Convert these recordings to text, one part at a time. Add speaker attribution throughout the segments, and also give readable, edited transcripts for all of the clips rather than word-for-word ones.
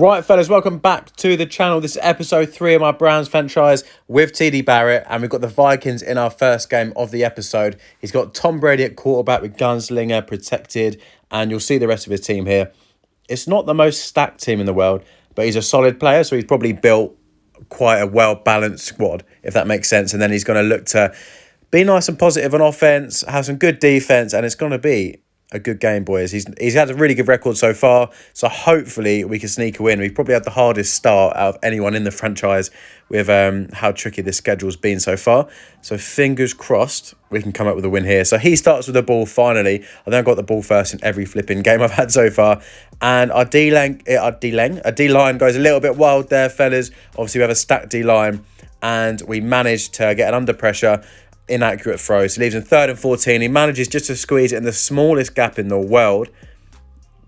Speaker 1: Right, fellas, welcome back to the channel. This is episode 3 of my Browns franchise with TD Barrett, and we've got the Vikings in our first game of the episode. He's got Tom Brady at quarterback with Gunslinger protected, and you'll see the rest of his team here. It's not the most stacked team in the world, but he's a solid player, so he's probably built quite a well-balanced squad, if that makes sense. And then he's going to look to be nice and positive on offense, have some good defense, and it's going to be a good game, boys. He's had a really good record so far, so hopefully we can sneak a win. We've probably had the hardest start out of anyone in the franchise with how tricky this schedule's been so far. So fingers crossed we can come up with a win here. So he starts with the ball finally. I think I got the ball first in every flipping game I've had so far. And our D-line goes a little bit wild there, fellas. Obviously we have a stacked D-line and we managed to get an under pressure inaccurate throw. So he leaves in 3rd and 14. He manages just to squeeze it in the smallest gap in the world.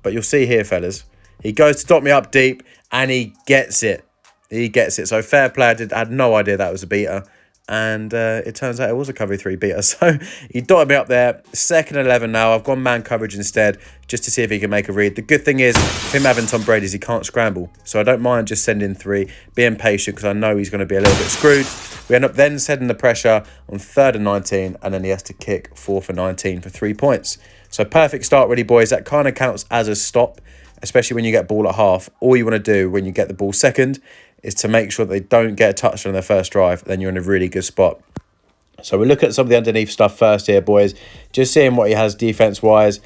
Speaker 1: But you'll see here, fellas, he goes to dot me up deep and he gets it. He gets it. So fair play. I had no idea that was a beater. And it turns out it was a cover 3 beater. So he dotted me up there. 2nd and 11 now. I've gone man coverage instead just to see if he can make a read. The good thing is, him having Tom Brady is he can't scramble. So I don't mind just sending 3, being patient because I know he's going to be a little bit screwed. We end up then setting the pressure on 3rd and 19, and then he has to kick 4th and 19 for 3 points. So perfect start, really, boys. That kind of counts as a stop, especially when you get ball at half. All you want to do when you get the ball second is to make sure that they don't get a touchdown on their first drive. Then you're in a really good spot. So we look at some of the underneath stuff first here, boys. Just seeing what he has defense-wise.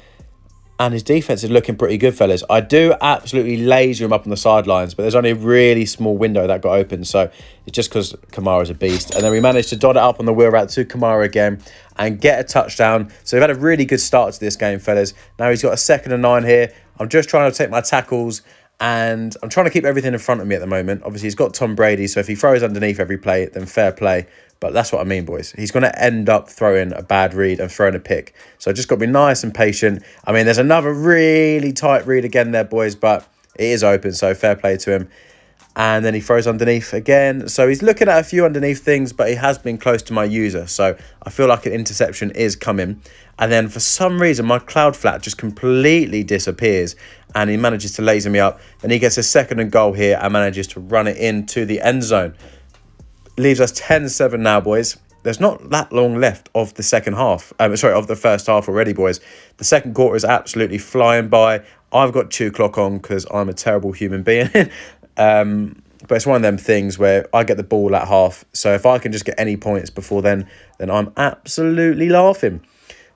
Speaker 1: And his defense is looking pretty good, fellas. I do absolutely laser him up on the sidelines, but there's only a really small window that got open. So it's just because Kamara's a beast. And then we managed to dot it up on the wheel route to Kamara again and get a touchdown. So we've had a really good start to this game, fellas. Now he's got a 2nd and 9 here. I'm just trying to take my tackles and I'm trying to keep everything in front of me at the moment. Obviously, he's got Tom Brady, so if he throws underneath every play, then fair play. But that's what I mean, boys. He's going to end up throwing a bad read and throwing a pick. So just got to be nice and patient. I mean, there's another really tight read again there, boys, but it is open, so fair play to him. And then he throws underneath again. So he's looking at a few underneath things, but he has been close to my user. So I feel like an interception is coming. And then for some reason, my cloud flat just completely disappears. And he manages to laser me up. And he gets a 2nd and goal here and manages to run it into the end zone. Leaves us 10-7 now, boys. There's not that long left of the second half. Of the first half already, boys. The second quarter is absolutely flying by. I've got 2 clock on because I'm a terrible human being. But it's one of them things where I get the ball at half. So if I can just get any points before then I'm absolutely laughing.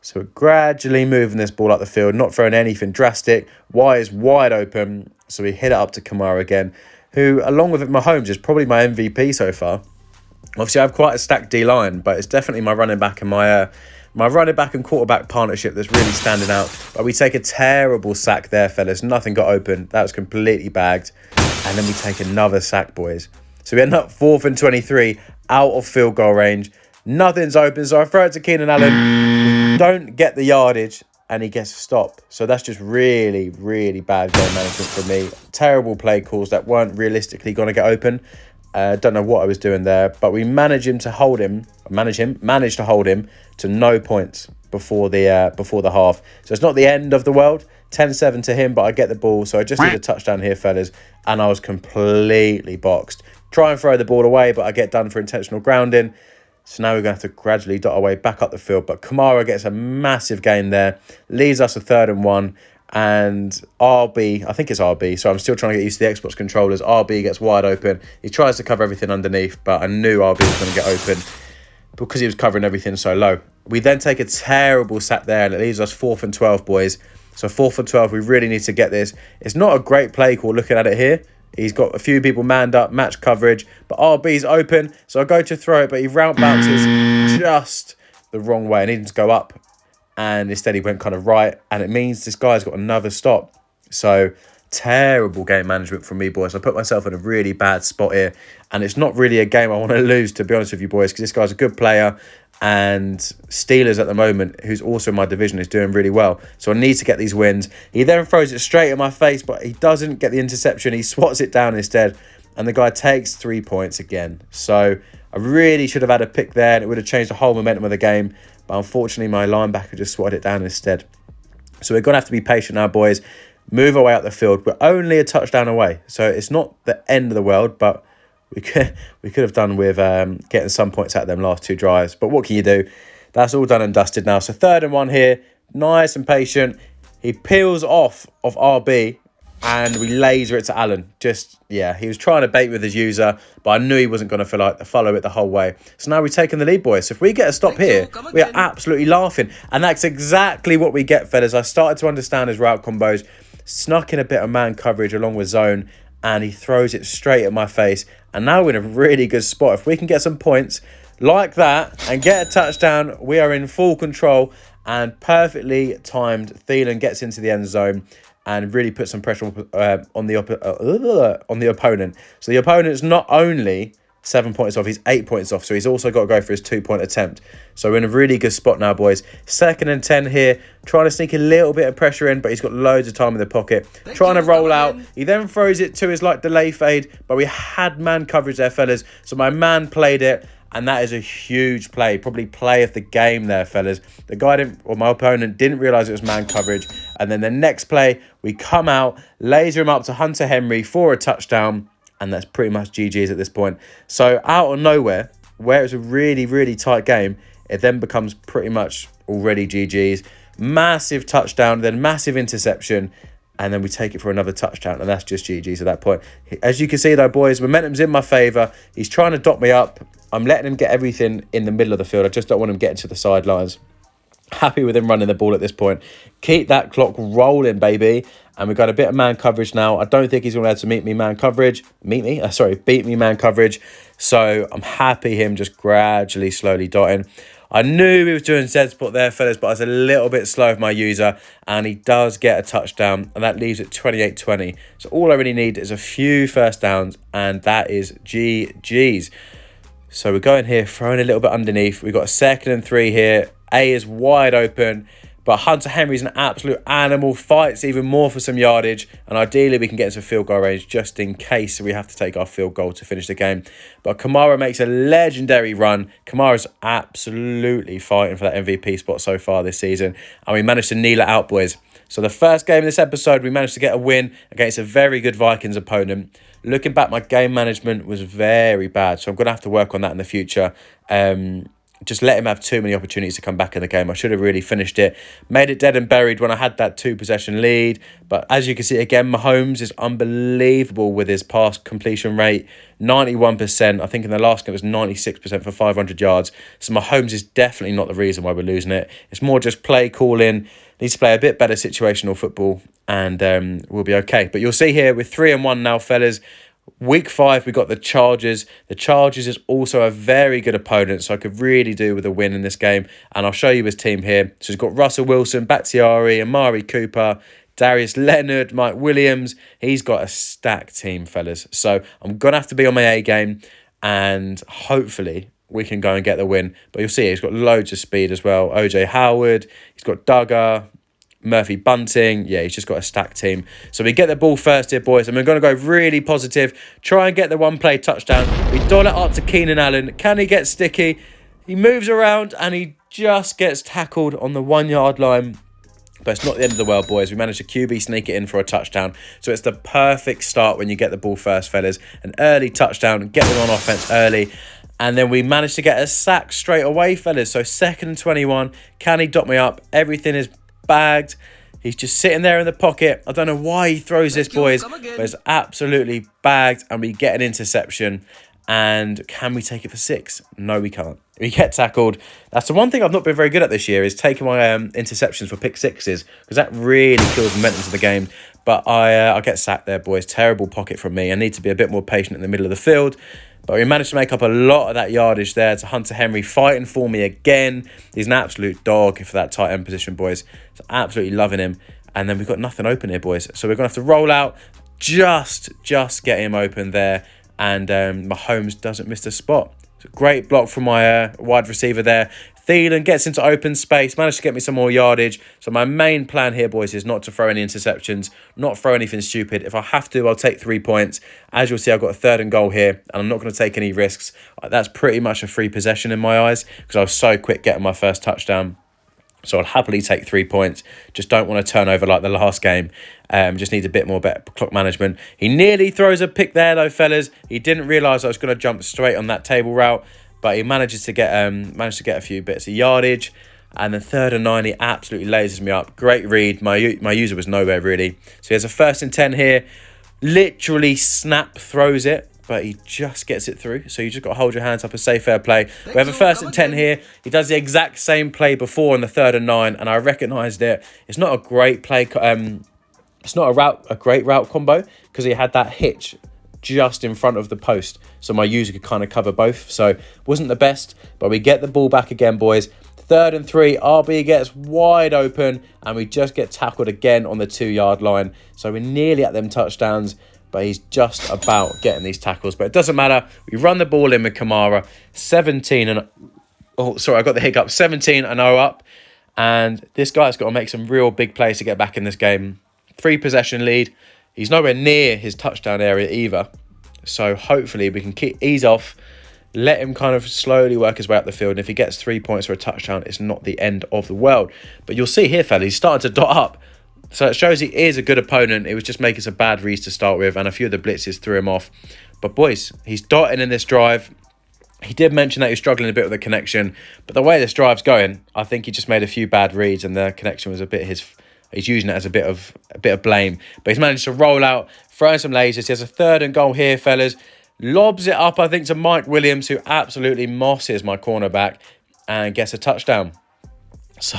Speaker 1: So we're gradually moving this ball up the field, not throwing anything drastic. Y is wide open. So we hit it up to Kamara again, who, along with Mahomes, is probably my MVP so far. Obviously, I have quite a stacked D-line, but it's definitely my running back and my running back and quarterback partnership that's really standing out. But we take a terrible sack there, fellas. Nothing got open. That was completely bagged. And then we take another sack, boys. So we end up 4th and 23, out of field goal range. Nothing's open, so I throw it to Keenan Allen. We don't get the yardage, and he gets a stop. So that's just really, really bad game management for me. Terrible play calls that weren't realistically going to get open. Don't know what I was doing there, but we managed to hold him to no points before the half. So it's not the end of the world. 10-7 to him, but I get the ball. So I just need a touchdown here, fellas, and I was completely boxed. Try and throw the ball away, but I get done for intentional grounding. So now we're going to have to gradually dot our way back up the field. But Kamara gets a massive gain there, leaves us a 3rd and 1. And RB, I think it's RB, so I'm still trying to get used to the Xbox controllers. RB gets wide open. He tries to cover everything underneath, but I knew RB was going to get open because he was covering everything so low. We then take a terrible sack there, and it leaves us 4th and 12, boys. So 4th and 12, we really need to get this. It's not a great play call looking at it here. He's got a few people manned up, match coverage, but RB's open. So I go to throw it, but he route bounces just the wrong way. I need him to go up. And instead he went kind of right, and it means this guy's got another stop. So terrible game management from me, boys. I put myself in a really bad spot here, and it's not really a game I want to lose, to be honest with you, boys, because this guy's a good player, and Steelers at the moment, who's also in my division, is doing really well. So I need to get these wins. He then throws it straight in my face, but he doesn't get the interception. He swats it down instead, and the guy takes 3 points again. So I really should have had a pick there, and it would have changed the whole momentum of the game. But unfortunately, my linebacker just swatted it down instead. So we're going to have to be patient now, boys. move our way up the field. We're only a touchdown away, so it's not the end of the world, but we could have done with getting some points out of them last 2 drives. But what can you do? That's all done and dusted now. So 3rd and 1 here, nice and patient. He peels off of RB and we laser it to Allen. He was trying to bait with his user, but I knew he wasn't going to follow it the whole way. So now we've taken the lead, boys. So if we get a stop here, we are absolutely laughing. And that's exactly what we get, fellas. I started to understand his route combos, snuck in a bit of man coverage along with zone, and he throws it straight at my face. And now we're in a really good spot. If we can get some points like that and get a touchdown, we are in full control. And perfectly timed, Thielen gets into the end zone and really puts some pressure on the opponent. So the opponent's not only 7 points off, he's 8 points off. So he's also got to go for his 2-point attempt. So we're in a really good spot now, boys. 2nd and 10 here, trying to sneak a little bit of pressure in, but he's got loads of time in the pocket. Trying to roll out. He then throws it to his delay fade, but we had man coverage there, fellas. So my man played it. And that is a huge play, probably play of the game there, fellas. My opponent didn't realise it was man coverage. And then the next play, we come out, laser him up to Hunter Henry for a touchdown. And that's pretty much GG's at this point. So out of nowhere, where it was a really, really tight game, it then becomes pretty much already GG's. Massive touchdown, then massive interception. And then we take it for another touchdown. And that's just GG's at that point. As you can see, though, boys, momentum's in my favour. He's trying to dot me up. I'm letting him get everything in the middle of the field. I just don't want him getting to the sidelines. Happy with him running the ball at this point. Keep that clock rolling, baby. And we've got a bit of man coverage now. I don't think he's going to be able to beat me man coverage. So I'm happy him just gradually, slowly dotting. I knew he was doing Z-spot there, fellas, but I was a little bit slow with my user. And he does get a touchdown. And that leaves it 28-20. So all I really need is a few first downs. And that is GG's. So we're going here, throwing a little bit underneath. We've got a 2nd and 3 here. A is wide open. But Hunter Henry's an absolute animal. Fights even more for some yardage. And ideally, we can get into field goal range just in case we have to take our field goal to finish the game. But Kamara makes a legendary run. Kamara's absolutely fighting for that MVP spot so far this season. And we managed to kneel it out, boys. So the first game in this episode, we managed to get a win against a very good Vikings opponent. Looking back, my game management was very bad. So I'm going to have to work on that in the future. Just let him have too many opportunities to come back in the game. I should have really finished it. Made it dead and buried when I had that 2-possession lead. But as you can see, again, Mahomes is unbelievable with his pass completion rate. 91%. I think in the last game it was 96% for 500 yards. So Mahomes is definitely not the reason why we're losing it. It's more just play calling. Needs to play a bit better situational football. And we'll be okay. But you'll see here, we're 3-1 now, fellas. Week 5, we got the Chargers. The Chargers is also a very good opponent, so I could really do with a win in this game. And I'll show you his team here. So he's got Russell Wilson, Bakhtiari, Amari Cooper, Darius Leonard, Mike Williams. He's got a stacked team, fellas. So I'm going to have to be on my A game, and hopefully we can go and get the win. But you'll see he's got loads of speed as well. OJ Howard, he's got Duggar, Murphy Bunting. Yeah, he's just got a stacked team. So we get the ball first here, boys. And we're going to go really positive. Try and get the one-play touchdown. We doll it up to Keenan Allen. Can he get sticky? He moves around and he just gets tackled on the 1-yard line. But it's not the end of the world, boys. We managed to QB sneak it in for a touchdown. So it's the perfect start when you get the ball first, fellas. An early touchdown. Get them on offense early. And then we managed to get a sack straight away, fellas. So 2nd and 21. Can he dot me up? Everything is bagged. He's just sitting there in the pocket. I don't know why he throws this, boys, but it's absolutely bagged. And we get an interception. And can we take it for 6? No, we can't. We get tackled. That's the one thing I've not been very good at this year, is taking my interceptions for pick 6s, because that really kills momentum to the game. But I get sacked there, boys. Terrible pocket from me. I need to be a bit more patient in the middle of the field. But we managed to make up a lot of that yardage there to Hunter Henry, fighting for me again. He's an absolute dog for that tight end position, boys. So absolutely loving him. And then we've got nothing open here, boys. So we're going to have to roll out, just get him open there. And Mahomes doesn't miss the spot. It's a great block from my wide receiver there. Thielen gets into open space, managed to get me some more yardage. So my main plan here, boys, is not to throw any interceptions, not throw anything stupid. If I have to, I'll take 3 points. As you'll see, I've got a 3rd and goal here, and I'm not going to take any risks. That's pretty much a free possession in my eyes, because I was so quick getting my first touchdown. So I'll happily take 3 points. Just don't want to turn over like the last game. Just needs a bit more better clock management. He nearly throws a pick there though, fellas. He didn't realise I was going to jump straight on that table route, but he manages to get a few bits of yardage. And then 3rd and 9, he absolutely lasers me up. Great read. My user was nowhere really. So he has a 1st and 10 here. Literally snap throws it, but he just gets it through. So you just got to hold your hands up and say fair play. We have a 1st and 10 here. He does the exact same play before in the 3rd and 9, and I recognised it. It's not a great play. It's not a great route combo because he had that hitch just in front of the post, so my user could kind of cover both. So wasn't the best, but we get the ball back again, boys. 3rd and 3, RB gets wide open, and we just get tackled again on the 2-yard line. So we're nearly at them touchdowns, but he's just about getting these tackles. But it doesn't matter. We run the ball in with Kamara. 17 and... Oh, sorry, I got the hiccup. 17 and 0 up. And this guy's got to make some real big plays to get back in this game. 3 possession lead. He's nowhere near his touchdown area either. So hopefully we can ease off, let him kind of slowly work his way up the field. And if he gets 3 points for a touchdown, it's not the end of the world. But you'll see here, fella, he's starting to dot up. So it shows he is a good opponent. It was just making some bad reads to start with, and a few of the blitzes threw him off. But boys, he's dotting in this drive. He did mention that he was struggling a bit with the connection. But the way this drive's going, I think he just made a few bad reads, and the connection was a bit he's using it as a bit of blame. But he's managed to roll out, throwing some lasers. He has a 3rd and goal here, fellas. Lobs it up, I think, to Mike Williams, who absolutely mosses my cornerback and gets a touchdown. So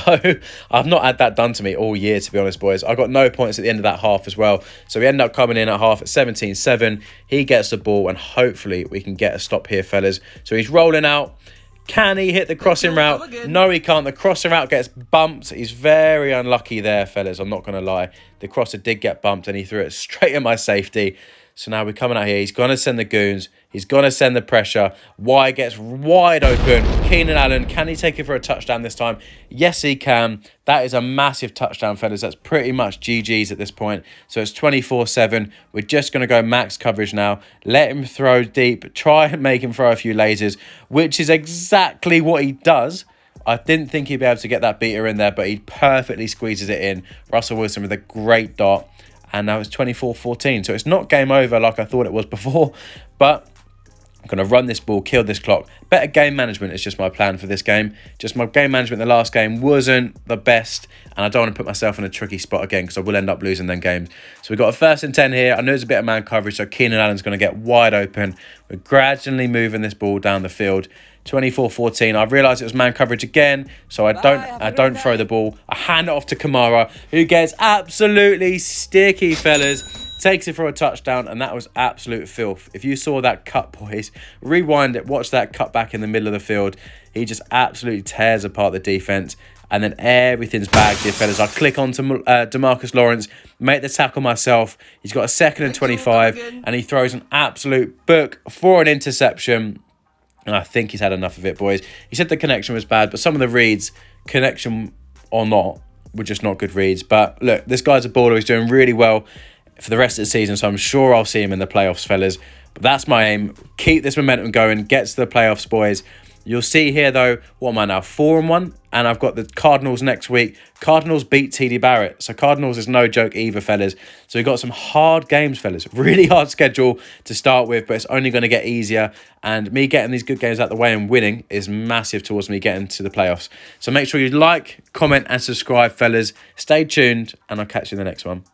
Speaker 1: I've not had that done to me all year, to be honest, boys. I got no points at the end of that half as well. So we end up coming in at half at 17-7. He gets the ball, and hopefully we can get a stop here, fellas. So he's rolling out. Can he hit the crossing route? No, he can't. The crossing route gets bumped. He's very unlucky there, fellas. I'm not going to lie. The crosser did get bumped, and he threw it straight at my safety. So now we're coming out here. He's going to send the goons. He's going to send the pressure. Y gets wide open. Keenan Allen, can he take it for a touchdown this time? Yes, he can. That is a massive touchdown, fellas. That's pretty much GG's at this point. So it's 24-7. We're just going to go max coverage now. Let him throw deep. Try and make him throw a few lasers, which is exactly what he does. I didn't think he'd be able to get that beater in there, but he perfectly squeezes it in. Russell Wilson with a great dot. And now it's 24-14. So it's not game over like I thought it was before. But I'm going to run this ball, kill this clock. Better game management is just my plan for this game. Just my game management in the last game wasn't the best. And I don't want to put myself in a tricky spot again because I will end up losing them games. So we've got a 1st and 10 here. I know there's a bit of man coverage. So Keenan Allen's going to get wide open. We're gradually moving this ball down the field. 24-14. I realised it was man coverage again, so I don't throw the ball. I hand it off to Kamara, who gets absolutely sticky, fellas. Takes it for a touchdown, and that was absolute filth. If you saw that cut, boys, rewind it, watch that cut back in the middle of the field. He just absolutely tears apart the defence, and then everything's bagged here, fellas. I click on to DeMarcus Lawrence, make the tackle myself. He's got a 2nd and 25, and he throws an absolute book for an interception. And I think he's had enough of it, boys. He said the connection was bad, but some of the reads, connection or not, were just not good reads. But look, this guy's a baller. He's doing really well for the rest of the season, so I'm sure I'll see him in the playoffs, fellas. But that's my aim. Keep this momentum going. Get to the playoffs, boys. You'll see here, though, what am I now? 4-1, and I've got the Cardinals next week. Cardinals beat TD Barrett, so Cardinals is no joke either, fellas. So we've got some hard games, fellas. Really hard schedule to start with, but it's only going to get easier. And me getting these good games out the way and winning is massive towards me getting to the playoffs. So make sure you like, comment, and subscribe, fellas. Stay tuned, and I'll catch you in the next one.